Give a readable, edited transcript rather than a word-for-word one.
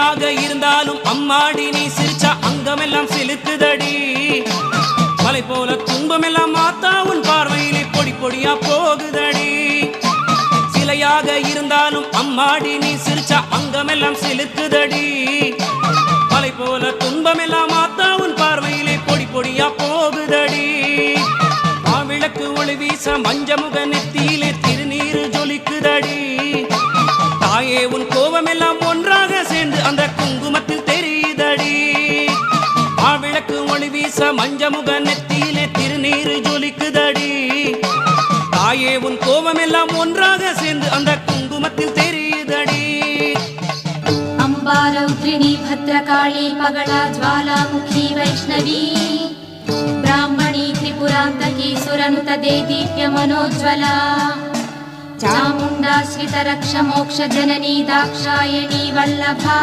சிலையாக இருந்தாலும் அம்மாடி நீ சிரிச்சா அங்கமெல்லாம் சிலுக்குதடி. மலை போல துன்பமெல்லாம் மாத்தா உன் பார்வையிலே பொடி பொடியா போகுதடி. சிலையாக இருந்தாலும் அம்மாடி நீ சிரிச்சா அங்கமெல்லாம் சிலுக்குதடி. மலை போல துன்பமெல்லாம் மாத்தா உன் பார்வையிலே பொடி பொடியா போகுதடி. மாவிளக்கு ஒளி வீச மஞ்சமுக நெத்தியிலே திருநீரு ஜொலிக்குதடி. தாயே உன் கோபமெல்லாம் ஒன்றாக சேர்ந்து அந்த குங்குமத்தில் தெரியுதடி. மாவிளக்கு ஒளி வீச மஞ்சமுக நெத்தியிலே திருநீரு ஜொலிக்குதடி. தாயே உன் கோபமெல்லாம் ஒன்றாக சேர்ந்து அந்த குங்குமத்தில் தெரியுதடி. अम्बा रौद्रिणी भद्रकाली पगला ज्वालामुखी वैष्णवी ब्राह्मणी त्रिपुरान्तकी सुरनुत देदीप्य मनोज्वला चामुण्डा श्रितरक्ष मोक्ष जननी दाक्षायणी वल्लभा